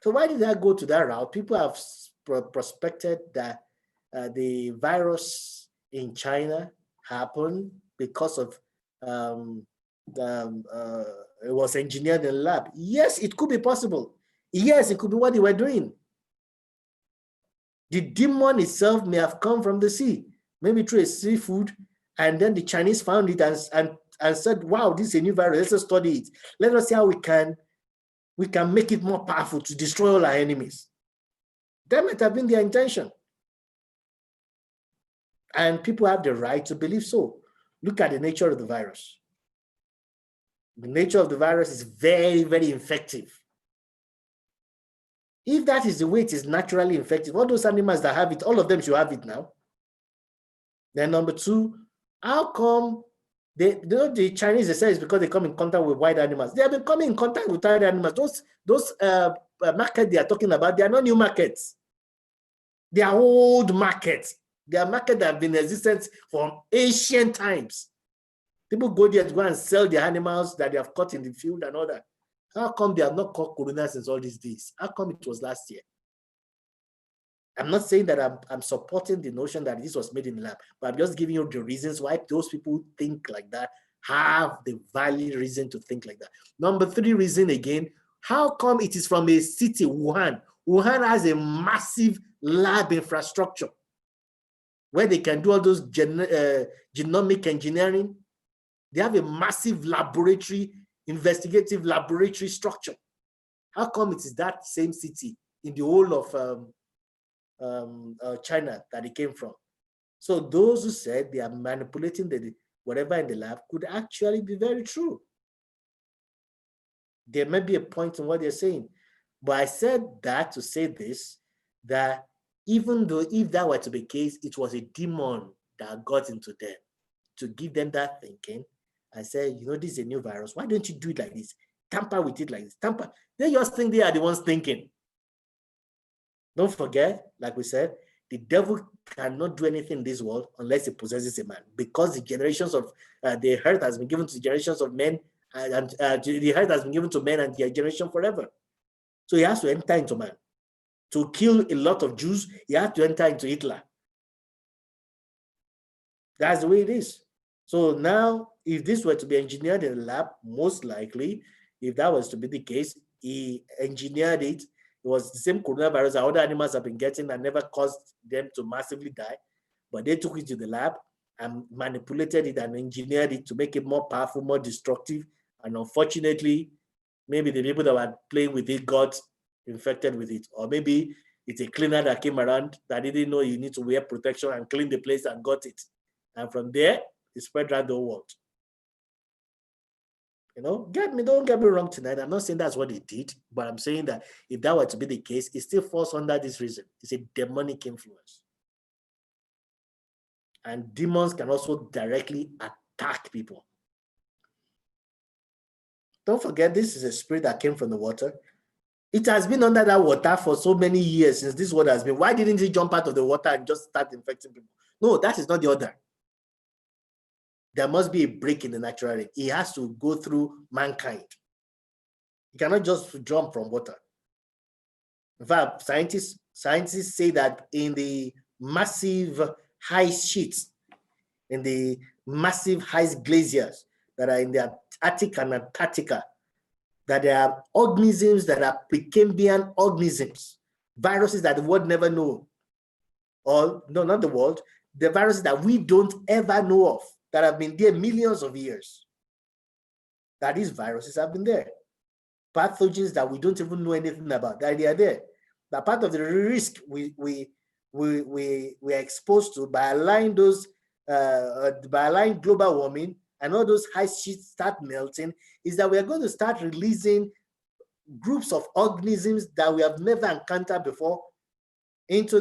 So why did I go to that route? People have prospected that the virus in China happened because of it was engineered in the lab. Yes, it could be possible. Yes, it could be what they were doing. The demon itself may have come from the sea, maybe through a seafood, and then the Chinese found it and said, wow, this is a new virus, let's study it. Let us see how we can make it more powerful to destroy all our enemies. That might have been their intention. And people have the right to believe so. Look at the nature of the virus. The nature of the virus is very, very infective. If that is the way it is naturally infective, all those animals that have it, all of them should have it now. Then number two, how come the Chinese, they say it's because they come in contact with wild animals. They have been coming in contact with wild animals. Those markets they are talking about, they are not new markets. They are old markets. They are markets that have been in existence from ancient times. People go there to go and sell their animals that they have caught in the field and all that. How come they have not caught corona since all these days? How come it was last year? I'm not saying that I'm supporting the notion that this was made in the lab, but I'm just giving you the reasons why those people think like that, have the valid reason to think like that. Number three reason again, how come it is from a city, Wuhan? Wuhan has a massive lab infrastructure where they can do all those genomic engineering. They have a massive laboratory, investigative laboratory structure. How come it is that same city in the whole of China that it came from? So those who said they are manipulating whatever in the lab could actually be very true. There may be a point in what they're saying. But I said that to say this, that even though if that were to be the case, it was a demon that got into them to give them that thinking. I said, you know, this is a new virus. Why don't you do it like this? Tamper with it like this. Tamper. They just think they are the ones thinking. Don't forget, like we said, the devil cannot do anything in this world unless he possesses a man, because the generations of the earth has been given to the generations of men, and the earth has been given to men and their generation forever. So he has to enter into man. To kill a lot of Jews, he has to enter into Hitler. That's the way it is. So now, if this were to be engineered in a lab, most likely, if that was to be the case, he engineered it. It was the same coronavirus that other animals have been getting and never caused them to massively die. But they took it to the lab and manipulated it and engineered it to make it more powerful, more destructive. And unfortunately, maybe the people that were playing with it got infected with it. Or maybe it's a cleaner that came around that didn't know you need to wear protection and clean the place and got it. And from there, it spread around the whole world. You know, don't get me wrong tonight. I'm not saying that's what they did, but I'm saying that if that were to be the case, it still falls under this reason. It's a demonic influence. And demons can also directly attack people. Don't forget, this is a spirit that came from the water. It has been under that water for so many years since this water has been. Why didn't it jump out of the water and just start infecting people? No, that is not the order. There must be a break in the natural rate. It has to go through mankind. You cannot just jump from water. In fact, scientists say that in the massive ice sheets, in the massive ice glaciers that are in the Arctic and Antarctica, that there are organisms that are Precambrian organisms, viruses that the world never know. Or, no, not the world, the viruses that we don't ever know of, that have been there millions of years. That these viruses have been there. Pathogens that we don't even know anything about, that they are there. That part of the risk we are exposed to by allowing global warming and all those ice sheets start melting is that we are going to start releasing groups of organisms that we have never encountered before into